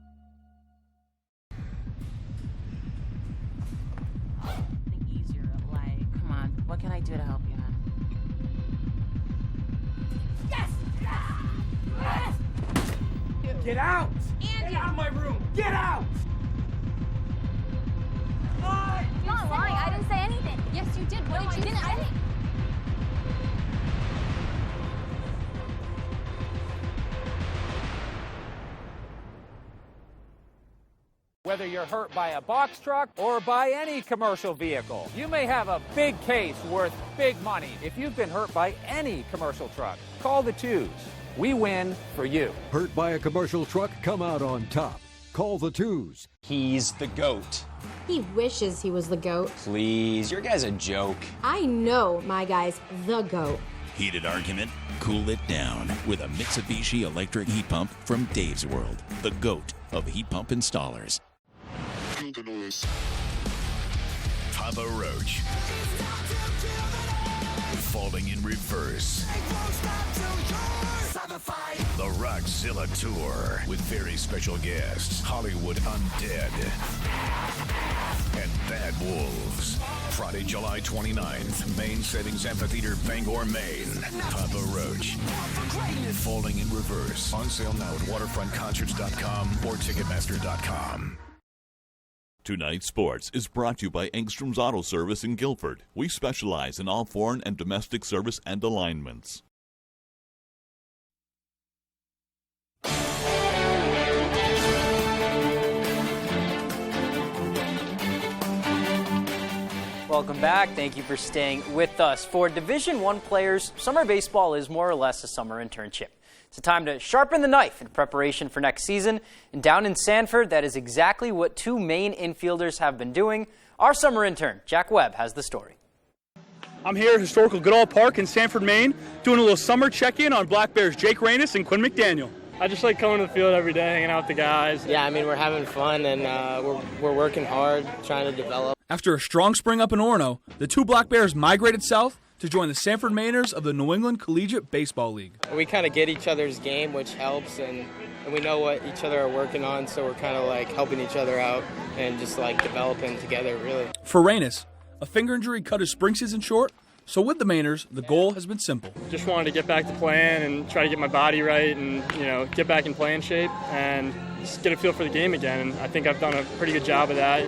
S19: Think easier, like, come on, what can I do to help you, hon?
S20: Yes! Yes! Yes! Get out! Andy! Get out of my room! Get out!
S24: You're not lying. I didn't say anything. Yes, you did. What did you say?
S25: Whether you're hurt by a box truck or by any commercial vehicle, you may have a big case worth big money. If you've been hurt by any commercial truck, call the Twos. We win for you.
S15: Hurt by a commercial truck? Come out on top. Call the Twos.
S26: He's the GOAT.
S6: He wishes he was the GOAT.
S7: Please, your guy's a joke.
S6: I know my guy's the GOAT.
S9: Heated argument? Cool it down with a Mitsubishi electric heat pump from Dave's World, the GOAT of heat pump installers. Papa Roach. Falling in reverse. The Rockzilla Tour with very special guests, Hollywood Undead and Bad Wolves. Friday, July 29th, Main Savings Amphitheater, Bangor, Maine. Papa Roach. Falling in reverse. On sale now at waterfrontconcerts.com or ticketmaster.com.
S4: Tonight's Sports is brought to you by Engstrom's Auto Service in Guilford. We specialize in all foreign and domestic service and alignments.
S12: Welcome back. Thank you for staying with us. For Division I players, summer baseball is more or less a summer internship. It's a time to sharpen the knife in preparation for next season. And down in Sanford, that is exactly what two Maine infielders have been doing. Our summer intern, Jack Webb, has the story.
S21: I'm here at historical Goodall Park in Sanford, Maine, doing a little summer check-in on Black Bears Jake Rainis and Quinn McDaniel.
S26: I just like coming to the field every day, hanging out with the guys.
S27: Yeah, I mean, we're having fun and we're working hard, trying to develop.
S21: After a strong spring up in Orono, the two Black Bears migrated south to join the Sanford Mainers of the New England Collegiate Baseball League.
S27: We kind of get each other's game, which helps, and we know what each other are working on, so we're kind of like helping each other out and just like developing together, really.
S21: For Rainis, a finger injury cut his spring season short, so with the Mainers, the goal has been simple.
S26: Just wanted to get back to playing and try to get my body right and, get back in playing shape and just get a feel for the game again, and I think I've done a pretty good job of that.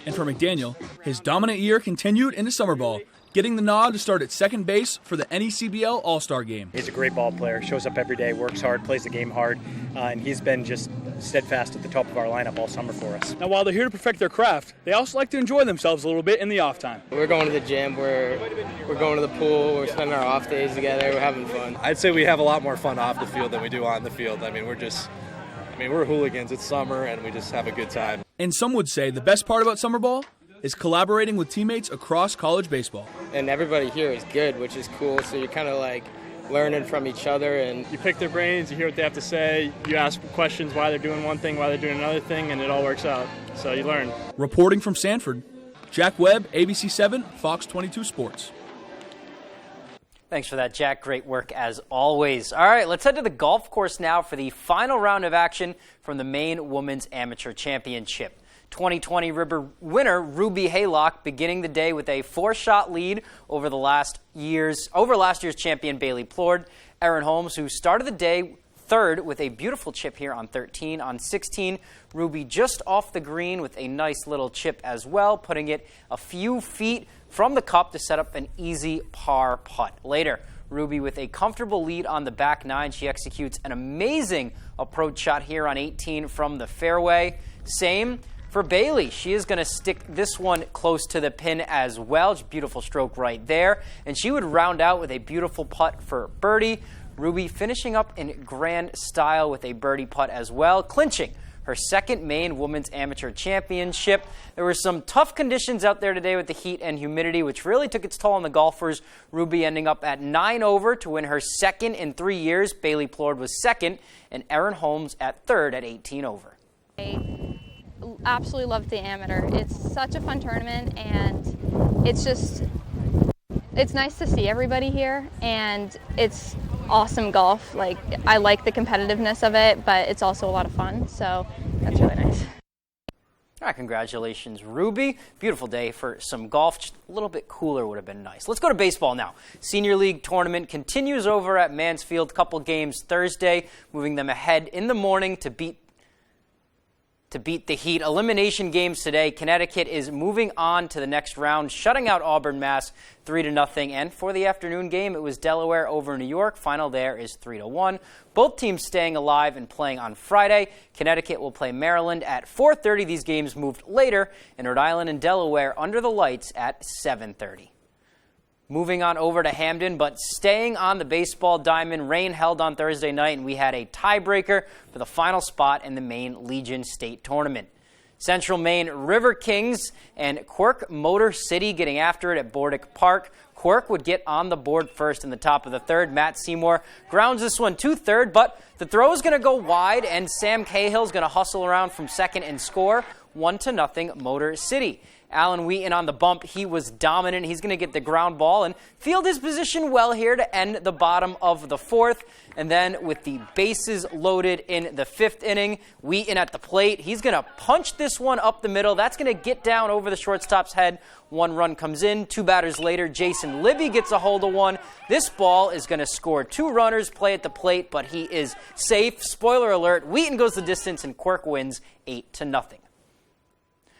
S21: And for McDaniel, his dominant year continued into summer ball, getting the nod to start at second base for the NECBL All-Star Game.
S28: He's a great ball player, shows up every day, works hard, plays the game hard, and he's been just steadfast at the top of our lineup all summer for us.
S21: Now, while they're here to perfect their craft, they also like to enjoy themselves a little bit in the off time.
S27: We're going to the gym, we're going to the pool, we're spending our off days together, we're having fun.
S29: I'd say we have a lot more fun off the field than we do on the field. I mean, we're hooligans. It's summer, and we just have a good time.
S21: And some would say the best part about summer ball is collaborating with teammates across college baseball.
S27: And everybody here is good, which is cool, so you're kind of like learning from each other. And
S26: you pick their brains, you hear what they have to say, you ask questions why they're doing one thing, why they're doing another thing, and it all works out. So you learn.
S21: Reporting from Sanford, Jack Webb, ABC7, Fox 22 Sports.
S12: Thanks for that, Jack. Great work as always. All right, let's head to the golf course now for the final round of action from the Maine Women's Amateur Championship. 2020 winner Ruby Haylock beginning the day with a 4-shot lead over last year's champion Bailey Plord. Erin Holmes, who started the day third with a beautiful chip here on 13. On 16, Ruby just off the green with a nice little chip as well, putting it a few feet from the cup to set up an easy par putt. Later, Ruby with a comfortable lead on the back nine. She executes an amazing approach shot here on 18 from the fairway. Same for Bailey. She is going to stick this one close to the pin as well. Just beautiful stroke right there. And she would round out with a beautiful putt for birdie. Ruby finishing up in grand style with a birdie putt as well, clinching her second Maine Women's Amateur Championship. There were some tough conditions out there today with the heat and humidity, which really took its toll on the golfers. Ruby ending up at 9 over to win her second in 3 years. Bailey Plord was second, and Erin Holmes at third at 18 over.
S30: I absolutely love the amateur. It's such a fun tournament, and it's nice to see everybody here, and it's awesome golf. Like, I like the competitiveness of it, but it's also a lot of fun, so that's really nice.
S12: All right, congratulations, Ruby. Beautiful day for some golf. Just a little bit cooler would have been nice. Let's go to baseball now. Senior League tournament continues over at Mansfield. Couple games Thursday, moving them ahead in the morning to beat the Heat. Elimination games today. Connecticut is moving on to the next round, shutting out Auburn, Mass. 3-0. And for the afternoon game, it was Delaware over New York. Final there is 3-1. Both teams staying alive and playing on Friday. Connecticut will play Maryland at 4:30. These games moved later, and Rhode Island and Delaware under the lights at 7:30. Moving on over to Hamden, but staying on the baseball diamond, rain held on Thursday night, and we had a tiebreaker for the final spot in the Maine Legion State Tournament. Central Maine River Kings and Quirk Motor City getting after it at Bordick Park. Quirk would get on the board first in the top of the third. Matt Seymour grounds this one to third, but the throw is going to go wide, and Sam Cahill is going to hustle around from second and score 1-0 Motor City. Alan Wheaton on the bump. He was dominant. He's going to get the ground ball and field his position well here to end the bottom of the fourth. And then with the bases loaded in the fifth inning, Wheaton at the plate. He's going to punch this one up the middle. That's going to get down over the shortstop's head. One run comes in. Two batters later, Jason Libby gets a hold of one. This ball is going to score two runners, play at the plate, but he is safe. Spoiler alert, Wheaton goes the distance and Quirk wins 8-0.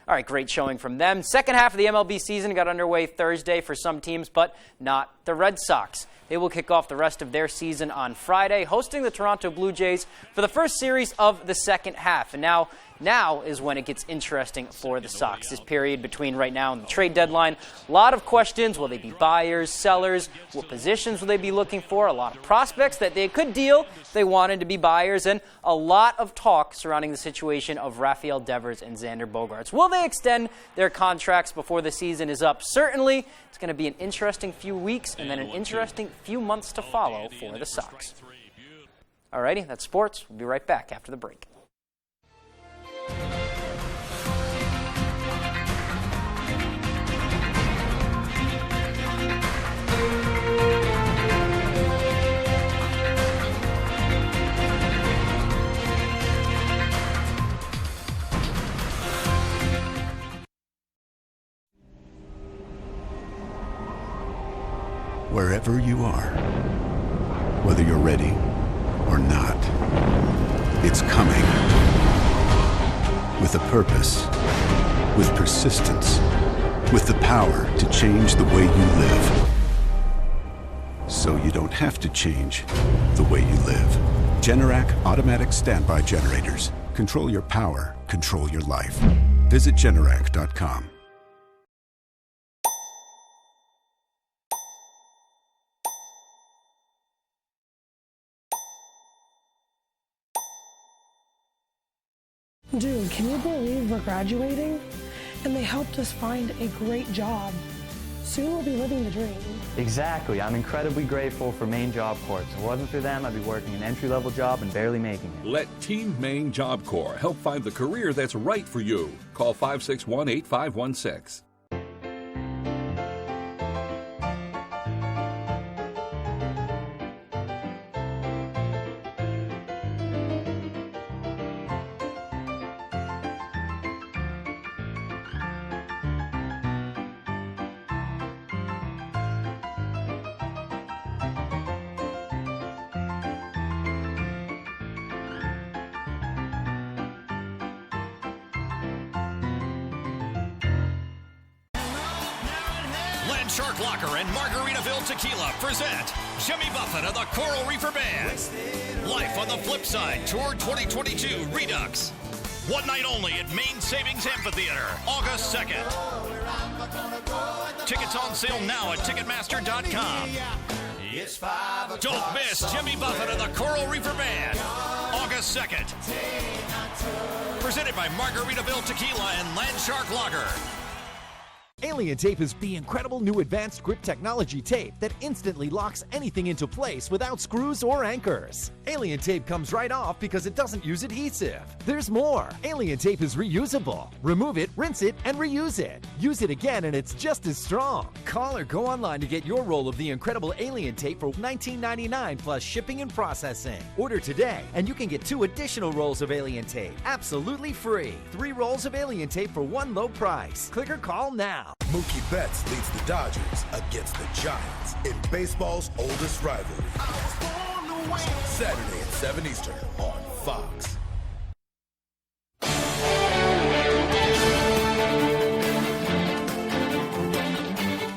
S12: All right, great showing from them. Second half of the MLB season got underway Thursday for some teams, but not the Red Sox. They will kick off the rest of their season on Friday, hosting the Toronto Blue Jays for the first series of the second half. And now is when it gets interesting for the Sox. This period between right now and the trade deadline, a lot of questions. Will they be buyers, sellers? What positions will they be looking for? A lot of prospects that they could deal if they wanted to be buyers, and a lot of talk surrounding the situation of Rafael Devers and Xander Bogaerts. Will they extend their contracts before the season is up? Certainly, it's going to be an interesting few weeks and then an interesting few months to follow for the Sox. Alrighty, that's sports. We'll be right back after the break.
S5: Wherever you are, whether you're ready or not, it's coming. With a purpose, with persistence, with the power to change the way you live. So you don't have to change the way you live. Generac automatic standby generators. Control your power, control your life. Visit Generac.com.
S3: Dude, can you believe we're graduating? And they helped us find a great job. Soon we'll be living the dream.
S8: Exactly. I'm incredibly grateful for Maine Job Corps. If it wasn't for them, I'd be working an entry-level job and barely making it.
S10: Let Team Maine Job Corps help find the career that's right for you. Call 561-8516.
S11: Shark Locker and Margaritaville Tequila present Jimmy Buffett and the Coral Reefer Band. Life on the Flip Side Tour 2022 Redux. One night only at Maine Savings Amphitheater, August 2nd. Tickets on sale now at Ticketmaster.com. Don't miss Jimmy Buffett and the Coral Reefer Band, August 2nd. Presented by Margaritaville Tequila and Landshark Lager.
S13: Alien Tape is the incredible new advanced grip technology tape that instantly locks anything into place without screws or anchors. Alien Tape comes right off because it doesn't use adhesive. There's more. Alien Tape is reusable. Remove it, rinse it, and reuse it. Use it again and it's just as strong. Call or go online to get your roll of the incredible Alien Tape for $19.99 plus shipping and processing. Order today and you can get 2 additional rolls of Alien Tape absolutely free. 3 rolls of Alien Tape for one low price. Click or call now.
S16: Mookie Betts leads the Dodgers against the Giants in baseball's oldest rivalry. Saturday at 7 Eastern on Fox.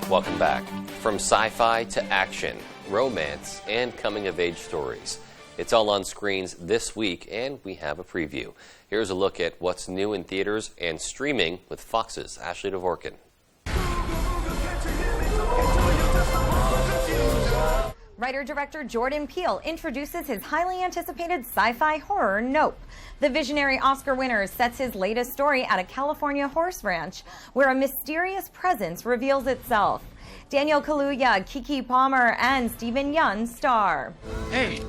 S1: Welcome back. From sci-fi to action, romance, and coming-of-age stories. It's all on screens this week, and we have a preview. Here's a look at what's new in theaters and streaming with Fox's Ashley Dvorkin.
S2: Writer-director Jordan Peele introduces his highly anticipated sci-fi horror, Nope. The visionary Oscar winner sets his latest story at a California horse ranch where a mysterious presence reveals itself. Daniel Kaluuya, Keke Palmer, and Stephen Yeun star.
S14: Hey,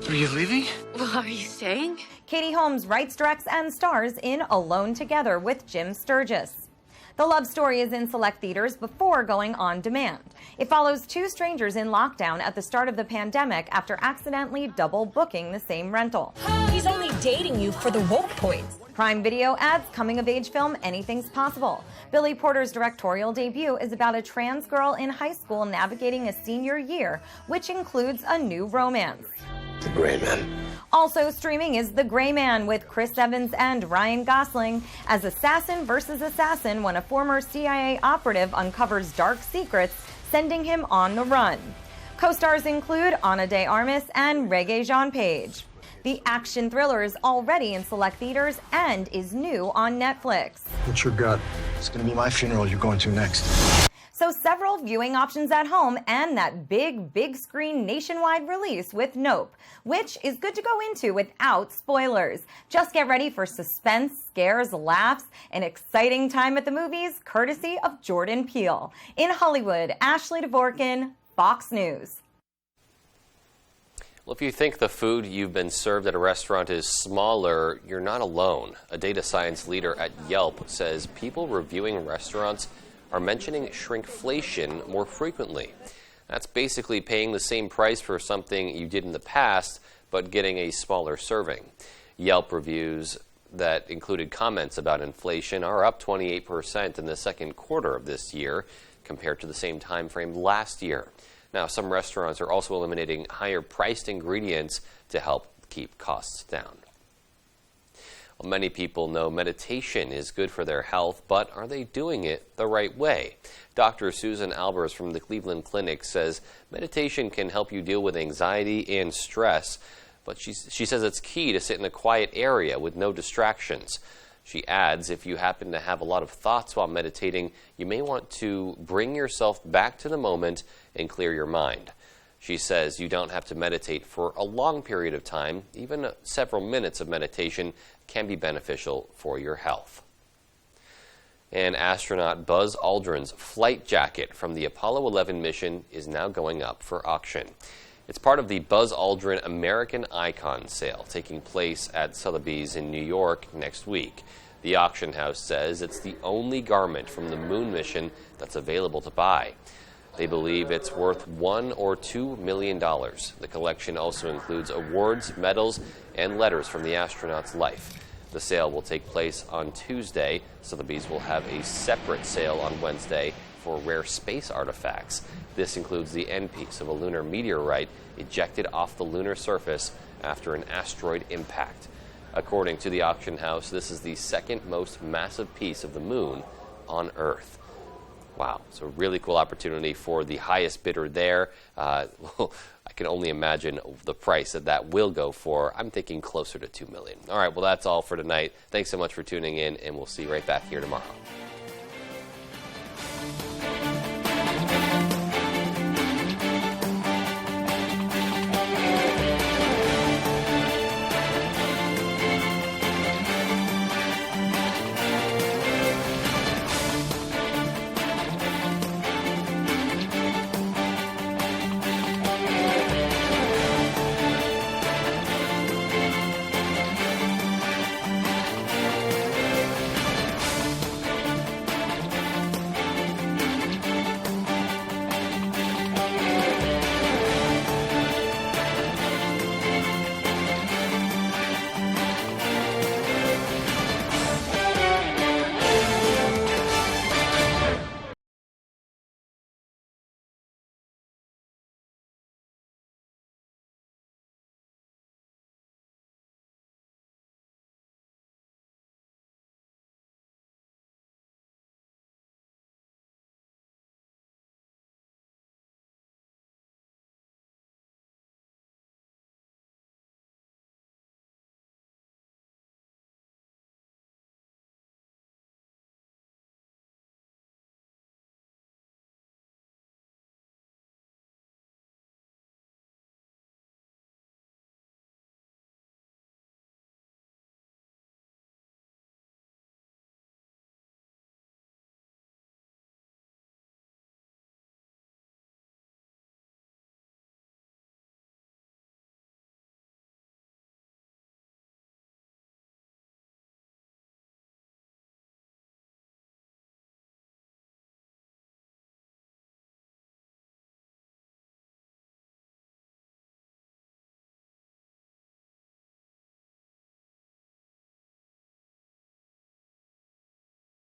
S14: are you leaving?
S2: Well, are you staying? Katie Holmes writes, directs, and stars in Alone Together with Jim Sturgis. The love story is in select theaters before going on demand. It follows two strangers in lockdown at the start of the pandemic after accidentally double booking the same rental.
S17: He's only dating you for the woke points.
S2: Prime Video adds coming-of-age film Anything's Possible. Billy Porter's directorial debut is about a trans girl in high school navigating a senior year, which includes a new romance.
S14: The Gray Man.
S2: Also streaming is The Gray Man with Chris Evans and Ryan Gosling as assassin versus assassin when a former CIA operative uncovers dark secrets, sending him on the run. Co-stars include Ana de Armas and Regé Jean Page. The action thriller is already in select theaters and is new on Netflix.
S14: What's your gut? It's going to be my funeral you're going to next.
S2: So several viewing options at home and that big screen nationwide release with Nope, which is good to go into without spoilers. Just get ready for suspense, scares, laughs, an exciting time at the movies, courtesy of Jordan Peele. In Hollywood, Ashley Dvorkin, Fox News.
S1: Well, if you think the food you've been served at a restaurant is smaller, you're not alone. A data science leader at Yelp says people reviewing restaurants are mentioning shrinkflation more frequently. That's basically paying the same price for something you did in the past, but getting a smaller serving. Yelp reviews that included comments about inflation are up 28% in the second quarter of this year compared to the same time frame last year. Now, some restaurants are also eliminating higher-priced ingredients to help keep costs down. Well, many people know meditation is good for their health, but are they doing it the right way? Dr. Susan Albers from the Cleveland Clinic says meditation can help you deal with anxiety and stress, but she says it's key to sit in a quiet area with no distractions. She adds, if you happen to have a lot of thoughts while meditating, you may want to bring yourself back to the moment and clear your mind. She says you don't have to meditate for a long period of time. Even several minutes of meditation can be beneficial for your health. And astronaut Buzz Aldrin's flight jacket from the Apollo 11 mission is now going up for auction. It's part of the Buzz Aldrin American Icon sale taking place at Sotheby's in New York next week. The auction house says it's the only garment from the moon mission that's available to buy. They believe it's worth $1 or $2 million. The collection also includes awards, medals, and letters from the astronaut's life. The sale will take place on Tuesday. Sotheby's will have a separate sale on Wednesday for rare space artifacts. This includes the end piece of a lunar meteorite ejected off the lunar surface after an asteroid impact. According to the auction house, this is the second most massive piece of the moon on Earth. Wow, so a really cool opportunity for the highest bidder there. I can only imagine the price that will go for. I'm thinking closer to $2 million. All right, well, that's all for tonight. Thanks so much for tuning in, and we'll see you right back here tomorrow.